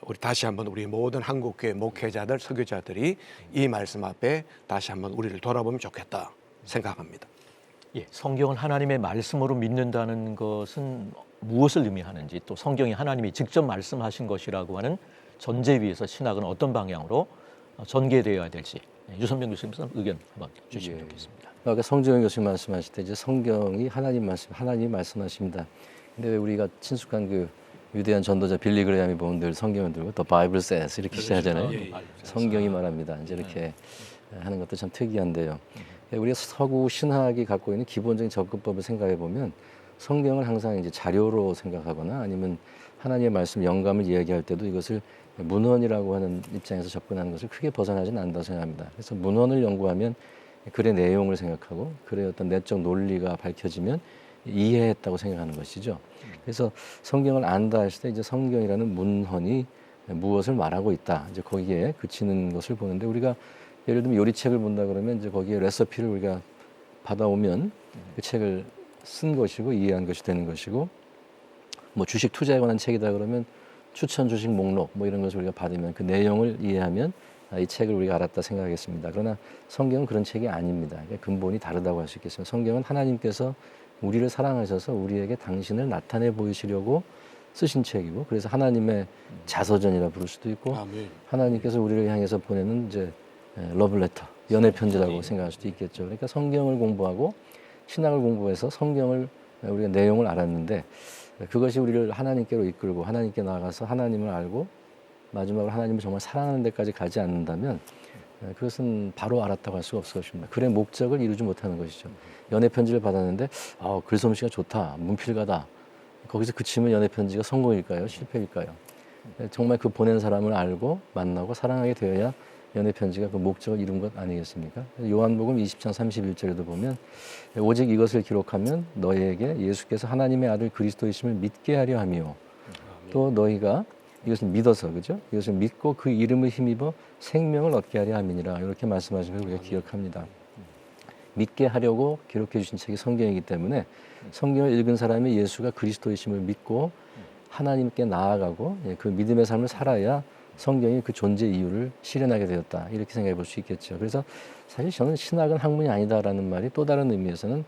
우리 다시 한번 우리 모든 한국교회 목회자들, 설교자들이 이 말씀 앞에 다시 한번 우리를 돌아보면 좋겠다 생각합니다. 예, 성경을 하나님의 말씀으로 믿는다는 것은 무엇을 의미하는지, 또 성경이 하나님이 직접 말씀하신 것이라고 하는 전제 위에서 신학은 어떤 방향으로 전개되어야 될지 유선명 교수님 의견 한번 주시면 좋겠습니다. 아까 성정현 교수님 말씀하실 때 이제 성경이 하나님 말씀하십니다. 근데 왜 우리가 친숙한 그 유대한 전도자 빌리 그레함이 보면 늘 성경을 들고 The Bible says 이렇게 시작하잖아요. 성경이 말합니다. 이제 이렇게 하는 것도 참 특이한데요. 우리가 서구 신학이 갖고 있는 기본적인 접근법을 생각해 보면 성경을 항상 이제 자료로 생각하거나 아니면 하나님의 말씀 영감을 이야기할 때도 이것을 문헌이라고 하는 입장에서 접근하는 것을 크게 벗어나지는 않는다고 생각합니다. 그래서 문헌을 연구하면 글의 내용을 생각하고 글의 어떤 내적 논리가 밝혀지면 이해했다고 생각하는 것이죠. 그래서 성경을 안다 했을 때 이제 성경이라는 문헌이 무엇을 말하고 있다. 이제 거기에 그치는 것을 보는데 우리가 예를 들면 요리책을 본다 그러면 이제 거기에 레시피를 우리가 받아오면 그 책을 쓴 것이고 이해한 것이 되는 것이고 뭐 주식 투자에 관한 책이다 그러면 추천 주식 목록 뭐 이런 것을 우리가 받으면 그 내용을 이해하면 이 책을 우리가 알았다 생각하겠습니다. 그러나 성경은 그런 책이 아닙니다. 그러니까 근본이 다르다고 할 수 있겠습니다. 성경은 하나님께서 우리를 사랑하셔서 우리에게 당신을 나타내 보이시려고 쓰신 책이고 그래서 하나님의 자서전이라 부를 수도 있고 하나님께서 우리를 향해서 보내는 이제 러브레터, 연애 편지라고 생각할 수도 있겠죠. 그러니까 성경을 공부하고 신학을 공부해서 성경을 우리가 내용을 알았는데 그것이 우리를 하나님께로 이끌고 하나님께 나아가서 하나님을 알고 마지막으로 하나님을 정말 사랑하는 데까지 가지 않는다면 그것은 바로 알았다고 할 수가 없을 것입니다. 글의 목적을 이루지 못하는 것이죠. 연애 편지를 받았는데 글솜씨가 좋다, 문필가다. 거기서 그치면 연애 편지가 성공일까요? 실패일까요? 정말 그 보낸 사람을 알고 만나고 사랑하게 되어야 연애 편지가 그 목적을 이룬 것 아니겠습니까? 요한복음 20장 31절에도 보면 오직 이것을 기록하면 너희에게 예수께서 하나님의 아들 그리스도이심을 믿게 하려 하며 또 너희가 이것을 믿어서 그죠? 이것을 믿고 그 이름을 힘입어 생명을 얻게 하려 함이니라 이렇게 말씀하신 걸 우리가 기억합니다. 믿게 하려고 기록해 주신 책이 성경이기 때문에 성경을 읽은 사람이 예수가 그리스도이심을 믿고 하나님께 나아가고 그 믿음의 삶을 살아야 성경이 그 존재 이유를 실현하게 되었다 이렇게 생각해 볼 수 있겠죠. 그래서 사실 저는 신학은 학문이 아니다라는 말이 또 다른 의미에서는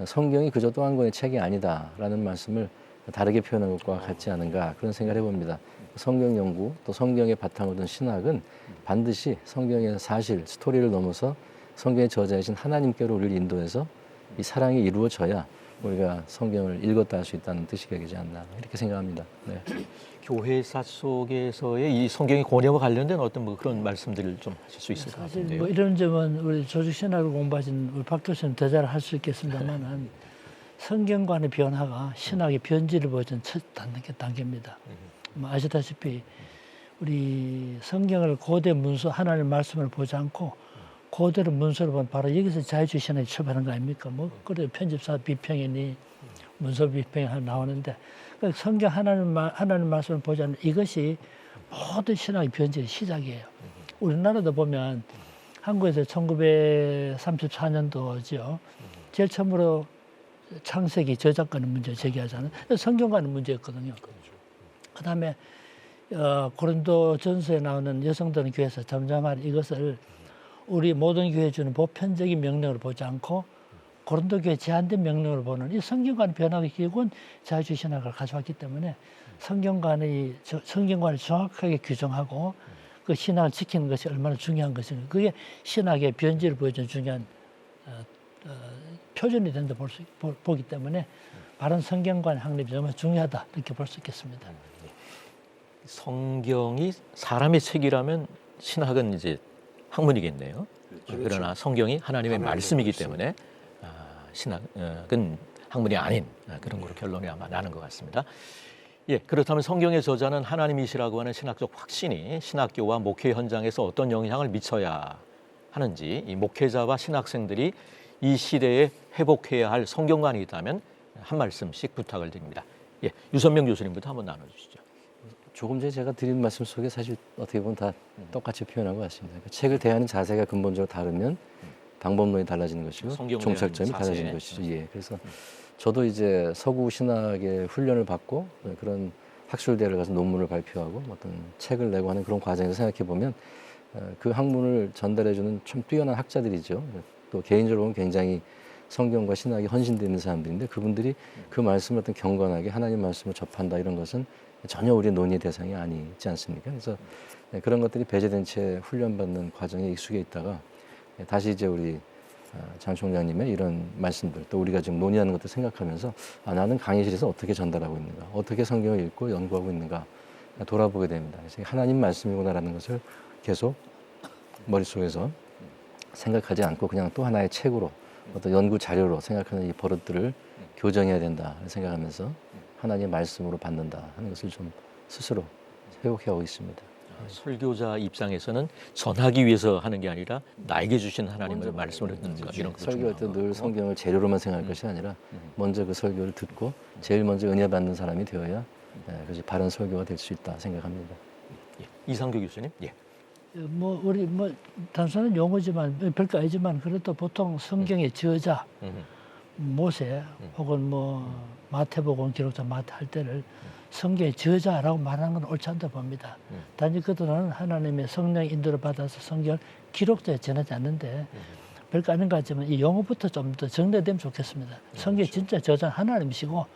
성경이 그저 또 한 권의 책이 아니다라는 말씀을 다르게 표현한 것과 같지 않은가 그런 생각을 해봅니다. 성경 연구 또 성경의 바탕을 둔 신학은 반드시 성경의 사실 스토리를 넘어서 성경의 저자이신 하나님께로 우리를 인도해서 이 사랑이 이루어져야 우리가 성경을 읽었다 할 수 있다는 뜻이 되지 않나 이렇게 생각합니다. 네. 교회사 속에서의 이 성경의 권위와 관련된 어떤 뭐 그런 말씀들을 좀 하실 수 있을 것 사실 같은데요. 뭐 이런 점은 우리 조직 신학을 공부하신 우리 박 교수님 더 잘 할 수 있겠습니다만은 성경관의 변화가 신학의 변질을 보여준 첫 단계입니다. 뭐 아시다시피 우리 성경을 고대 문서 하나님의 말씀을 보지 않고 고대로 문서를 보면 바로 여기서 자유주의 신학이 출발한 거 아닙니까? 뭐 그래 편집사 비평이니 문서 비평이 나오는데 성경 하나님 말씀을 보지 않는 이것이 모든 신학의 변질의 시작이에요. 우리나라도 보면 한국에서 1934년도죠. 제일 처음으로 창세기 저작권의 문제 제기하잖아요. 성경과는 문제였거든요. 그다음에 고린도 전서에 나오는 여성들은 교회에서 점점하는 이것을 우리 모든 교회에 주는 보편적인 명령을 보지 않고 고린도 교회 제한된 명령을 보는 이 성경과의 변화의 기획은 자유주의 신학을 가져왔기 때문에 성경관을 정확하게 규정하고 그 신학을 지키는 것이 얼마나 중요한 것인가. 그게 신학의 변질을 보여주는 중요한 표준이 된다 보기 때문에 바른 성경관 확립이 정말 중요하다 이렇게 볼 수 있겠습니다. 성경이 사람의 책이라면 신학은 이제 학문이겠네요. 그러나 성경이 하나님의 말씀이기 때문에 신학은 학문이 아닌 그런 걸로 결론이 아마 나는 것 같습니다. 예, 그렇다면 성경의 저자는 하나님이시라고 하는 신학적 확신이 신학교와 목회 현장에서 어떤 영향을 미쳐야 하는지, 이 목회자와 신학생들이 이 시대에 회복해야 할 성경관이 있다면 한 말씀씩 부탁을 드립니다. 예, 유선명 교수님부터 한번 나눠주시죠. 조금 전에 제가 드린 말씀 속에 사실 어떻게 보면 다 똑같이 표현한 것 같습니다. 그러니까 책을 대하는 자세가 근본적으로 다르면 방법론이 달라지는 것이고 성경을 종착점이 대하는 자세. 달라지는 것이죠. 예, 그래서 저도 이제 서구 신학의 훈련을 받고 그런 학술대를 가서 논문을 발표하고 어떤 책을 내고 하는 그런 과정에서 생각해 보면 그 학문을 전달해주는 참 뛰어난 학자들이죠. 또 개인적으로 보면 굉장히 성경과 신학에 헌신되는 사람들인데 그분들이 그 말씀을 어떤 경건하게 하나님 말씀을 접한다 이런 것은 전혀 우리의 논의의 대상이 아니지 않습니까? 그래서 그런 것들이 배제된 채 훈련받는 과정에 익숙해 있다가 다시 이제 우리 장 총장님의 이런 말씀들 또 우리가 지금 논의하는 것들 생각하면서 나는 강의실에서 어떻게 전달하고 있는가, 어떻게 성경을 읽고 연구하고 있는가 돌아보게 됩니다. 그래서 하나님 말씀이구나라는 것을 계속 머릿속에서 생각하지 않고 그냥 또 하나의 책으로 어떤 연구 자료로 생각하는 이 버릇들을 교정해야 된다 생각하면서 하나님의 말씀으로 받는다 하는 것을 좀 스스로 회복해오고 있습니다. 설교자 입장에서는 전하기 위해서 하는 게 아니라 나에게 주신 하나님의 말씀을 듣는 것 이런 설교할 때 늘 성경을 재료로만 생각할 것이 아니라 먼저 그 설교를 듣고 제일 먼저 은혜 받는 사람이 되어야 그것이 바른 설교가 될 수 있다 생각합니다. 예. 이상교 교수님. 예. 우리 단순한 용어지만 별거 아니지만 그래도 보통 성경의 저자 모세 혹은 마태복음 기록자 마태 할 때를 성경의 저자라고 말하는 건 옳지 않다 봅니다. 단지 그들은 하나님의 성령 인도를 받아서 성경을 기록자에 전하지 않는데 별거 아닌 것 같지만 이 용어부터 좀 더 정리되면 좋겠습니다. 성경의 진짜 저자는 하나님이시고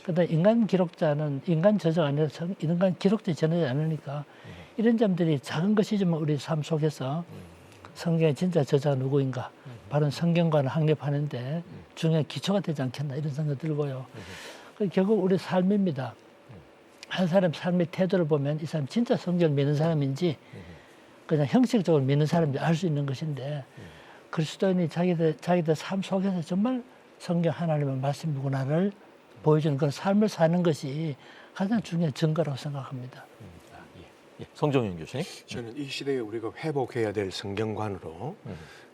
그다음 인간 기록자는 인간 저자가 아니라 인간 기록자에 전하지 않으니까 이런 점들이 작은 것이지만 우리 삶 속에서 성경의 진짜 저자가 누구인가 바른 성경관을 확립하는데 중요한 기초가 되지 않겠나 이런 생각 들고요. 결국 우리 삶입니다. 한 사람 삶의 태도를 보면 이 사람 진짜 성경을 믿는 사람인지 그냥 형식적으로 믿는 사람인지 알 수 있는 것인데 그리스도인이 자기들 삶 속에서 정말 성경 하나님의 말씀이구나를 보여주는 그런 삶을 사는 것이 가장 중요한 증거라고 생각합니다. 예. 성종현 교수님. 저는 이 시대에 우리가 회복해야 될 성경관으로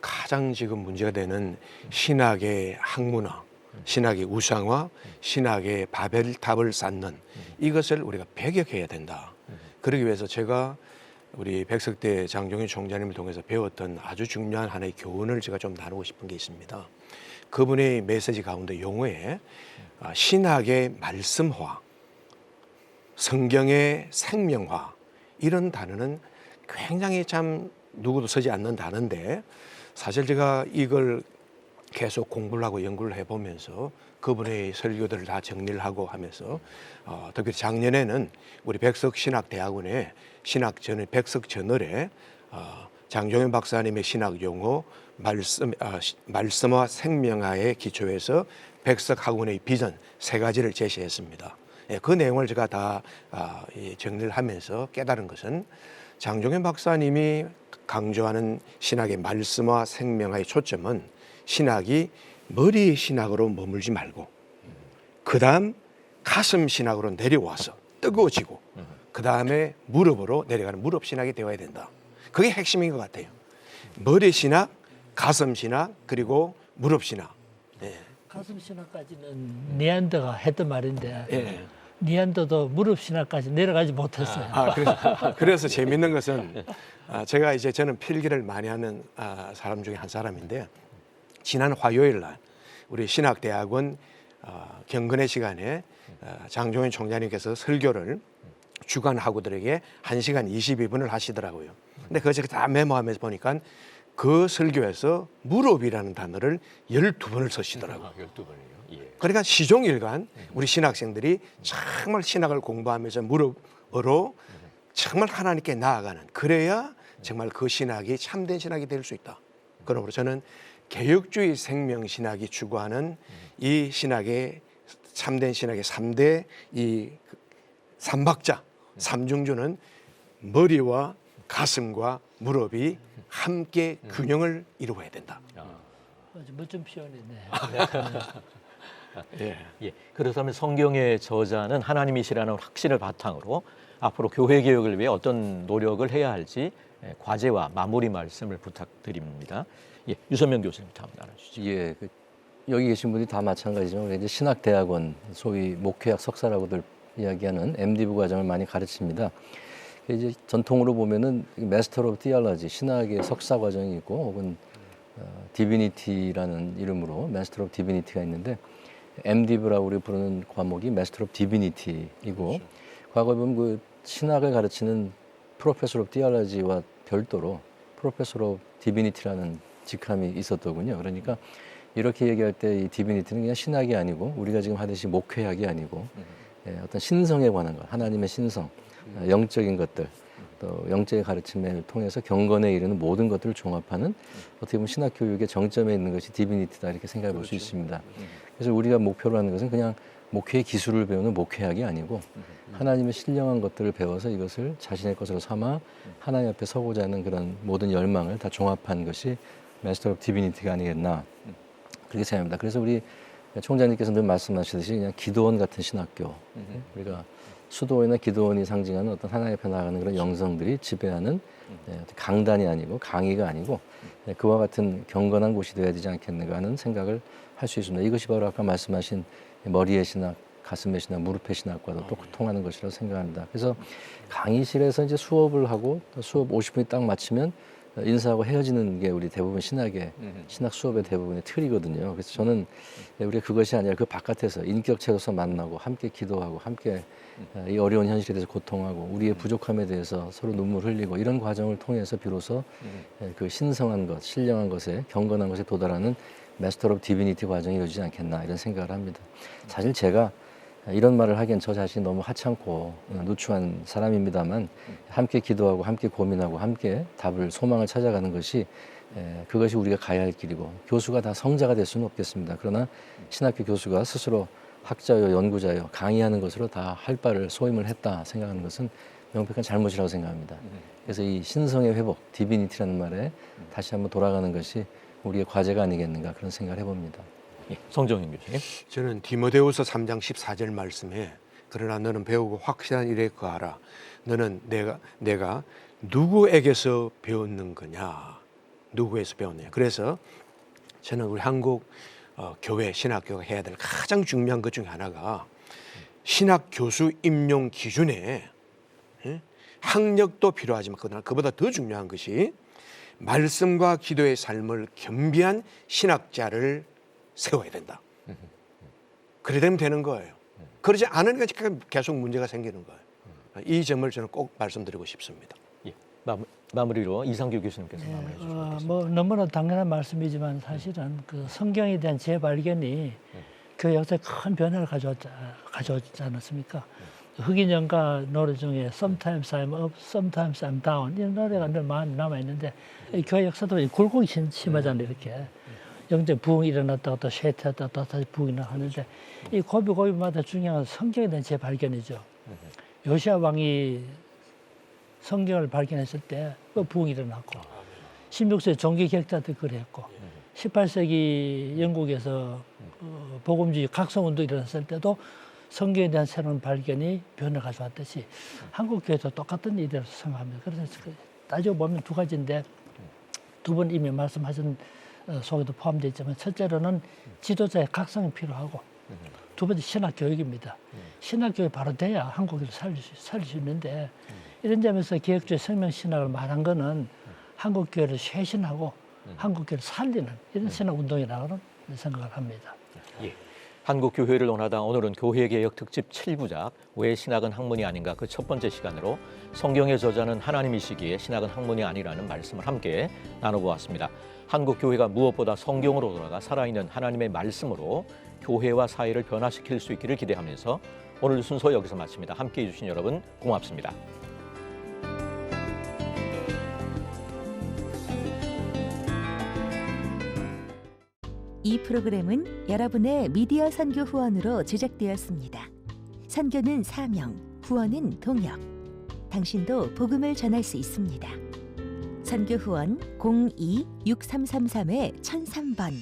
가장 지금 문제가 되는 신학의 학문화, 신학의 우상화, 신학의 바벨탑을 쌓는 이것을 우리가 배격해야 된다. 그러기 위해서 제가 우리 백석대 장종인 총장님을 통해서 배웠던 아주 중요한 하나의 교훈을 제가 좀 나누고 싶은 게 있습니다. 그분의 메시지 가운데 용어에 신학의 말씀화, 성경의 생명화 이런 단어는 굉장히 참 누구도 쓰지 않는 단어인데 사실 제가 이걸 계속 공부를 하고 연구를 해보면서 그분의 설교들을 다 정리를 하고 하면서 특히 작년에는 우리 백석신학대학원의 백석저널에 장종현 박사님의 신학 용어 말씀화 생명화에 기초해서 백석학원의 비전 3가지를 제시했습니다. 그 내용을 제가 다 정리를 하면서 깨달은 것은 장종현 박사님이 강조하는 신학의 말씀화 생명화의 초점은 신학이 머리 신학으로 머물지 말고 그다음 가슴 신학으로 내려와서 뜨거워지고 그다음에 무릎으로 내려가는 무릎 신학이 되어야 된다. 그게 핵심인 것 같아요. 머리 신학, 가슴 신학 그리고 무릎 신학. 네. 가슴 신학까지는 니안더가 했던 말인데 니안더도 무릎 신학까지 내려가지 못했어요. 그래서 재밌는 것은 제가 이제 저는 필기를 많이 하는 사람 중에 한 사람인데 지난 화요일 날 우리 신학대학원 경건의 시간에 장종현 총장님께서 설교를 주간 학우들에게 1시간 22분을 하시더라고요. 근데 그거 제가 다 메모하면서 보니까 그 설교에서 무릎이라는 단어를 12번을 쓰시더라고요. 12번이요. 예. 그러니까 시종일관 우리 신학생들이 정말 신학을 공부하면서 무릎으로 정말 하나님께 나아가는 그래야 정말 그 신학이 참된 신학이 될 수 있다. 그러므로 저는 개혁주의 생명신학이 추구하는 이 신학의 참된 신학의 3대 이 삼박자, 삼중주는 머리와 가슴과 무릎이 함께 균형을 이루어야 된다. 아주 멋진 표현이네. 예. 예, 그렇다면 성경의 저자는 하나님이시라는 확신을 바탕으로 앞으로 교회 개혁을 위해 어떤 노력을 해야 할지 과제와 마무리 말씀을 부탁드립니다. 예, 유선명 교수님 다음 나눠주시죠. 예, 여기 계신 분이 다 마찬가지지만 우리 이제 신학대학원, 소위 목회학 석사라고들 이야기하는 MDiv 과정을 많이 가르칩니다. 이제 전통으로 보면은 마스터 오브 티올로지, 신학의 석사 과정이 있고 혹은 디비니티라는 이름으로 마스터 오브 디비니티가 있는데 MDiv라고 우리 부르는 과목이 마스터 오브 디비니티이고 과거에 보면 그 신학을 가르치는 프로페서 오브 티올로지와 별도로 프로페서 오브 디비니티라는 직함이 있었더군요. 그러니까 이렇게 얘기할 때 이 디비니티는 그냥 신학이 아니고 우리가 지금 하듯이 목회학이 아니고 어떤 신성에 관한 것, 하나님의 신성, 영적인 것들, 또 영적인 가르침을 통해서 경건에 이르는 모든 것들을 종합하는 어떻게 보면 신학 교육의 정점에 있는 것이 디비니티다 이렇게 생각해 볼 수 있습니다. 그래서 우리가 목표로 하는 것은 그냥 목회의 기술을 배우는 목회학이 아니고 하나님의 신령한 것들을 배워서 이것을 자신의 것으로 삼아 하나님 앞에 서고자 하는 그런 모든 열망을 다 종합한 것이 마스터 오브 디비니티가 아니겠나 그렇게 생각합니다. 그래서 우리 총장님께서 늘 말씀하시듯이 그냥 기도원 같은 신학교, 우리가 수도원이나 기도원이 상징하는 어떤 하나님 앞에 나가는 그런 영성들이 지배하는 강단이 아니고 강의가 아니고 그와 같은 경건한 곳이 되어야 되지 않겠는가 하는 생각을 할 수 있습니다. 이것이 바로 아까 말씀하신 머리의 신학, 가슴의 신학, 무릎의 신학과도 또 통하는 것이라고 생각합니다. 그래서 강의실에서 이제 수업을 하고 수업 50분이 딱 마치면 인사하고 헤어지는 게 우리 대부분 신학의 신학 수업의 대부분의 틀이거든요. 그래서 저는 우리가 그것이 아니라 그 바깥에서 인격체로서 만나고 함께 기도하고 함께 이 어려운 현실에 대해서 고통하고 우리의 부족함에 대해서 서로 눈물 흘리고 이런 과정을 통해서 비로소 그 신성한 것, 신령한 것에 경건한 것에 도달하는 마스터 오브 디비니티 과정이 이루어지지 않겠나 이런 생각을 합니다. 사실 제가 이런 말을 하기엔 저 자신이 너무 하찮고 누추한 사람입니다만 함께 기도하고 함께 고민하고 함께 답을 소망을 찾아가는 것이 그것이 우리가 가야 할 길이고 교수가 다 성자가 될 수는 없겠습니다. 그러나 신학교 교수가 스스로 학자요 연구자요 강의하는 것으로 다 할 바를 소임을 했다 생각하는 것은 명백한 잘못이라고 생각합니다. 그래서 이 신성의 회복, 디비니티라는 말에 다시 한번 돌아가는 것이 우리의 과제가 아니겠는가 그런 생각을 해봅니다. 예, 성정인 교수님. 저는 디모데후서 3장 14절 말씀에 그러나 너는 배우고 확실한 일에 거하라. 너는 내가 누구에게서 배웠는 거냐? 누구에서 배웠느냐? 그래서 저는 우리 한국 교회 신학교가 해야 될 가장 중요한 것 중에 하나가 신학 교수 임용 기준에 학력도 필요하지만 그보다 더 중요한 것이 말씀과 기도의 삶을 겸비한 신학자를 세워야 된다. 그래 되면 되는 거예요. 그러지 않으니까 계속 문제가 생기는 거예요. 이 점을 저는 꼭 말씀드리고 싶습니다. 예, 마무리로 이상규 교수님께서 마무리해 주시겠습니다. 뭐 너무나 당연한 말씀이지만 사실은 그 성경에 대한 재발견이 그 역사에 큰 변화를 가져왔지 않았습니까? 흑인 연가 노래 중에 Sometimes I'm up, Sometimes I'm down 이런 노래가 늘 많이 남아있는데 교회 역사도 굴곡이 심하잖아요. 이렇게 영적 부흥이 일어났다가 또 쇠퇴했다가 또 다시 부흥이 일어나는데 이 고비고비마다 중요한 성경에 대한 재발견이죠. 요시아 왕이 성경을 발견했을 때 그 부흥이 일어났고 16세기 종교개혁자도 그랬고 18세기 영국에서 복음주의 각성운동이 일어났을 때도 성경에 대한 새로운 발견이 변화를 가져왔듯이 한국교회도 똑같은 일이라고 생각합니다. 그래서 따지고 보면 두 가지인데 두 분 이미 말씀하신 속에도 포함되어 있지만 첫째로는 지도자의 각성이 필요하고 두 번째 신학교육입니다. 신학교육이 바로 돼야 한국을 살릴 수 있는데 이런 점에서 개혁주의 생명신학을 말한 거는 한국교회를 쇄신하고 한국교회를 살리는 이런 신학운동이라고 생각을 합니다. 예. 한국교회를 논하다 오늘은 교회개혁 특집 7부작 왜 신학은 학문이 아닌가 그 첫 번째 시간으로 성경의 저자는 하나님이시기에 신학은 학문이 아니라는 말씀을 함께 나눠보았습니다. 한국교회가 무엇보다 성경으로 돌아가 살아있는 하나님의 말씀으로 교회와 사회를 변화시킬 수 있기를 기대하면서 오늘 순서 여기서 마칩니다. 함께해 주신 여러분 고맙습니다. 이 프로그램은 여러분의 미디어 선교 후원으로 제작되었습니다. 선교는 사명, 후원은 동역. 당신도 복음을 전할 수 있습니다. 선교 후원 02-6333-1003번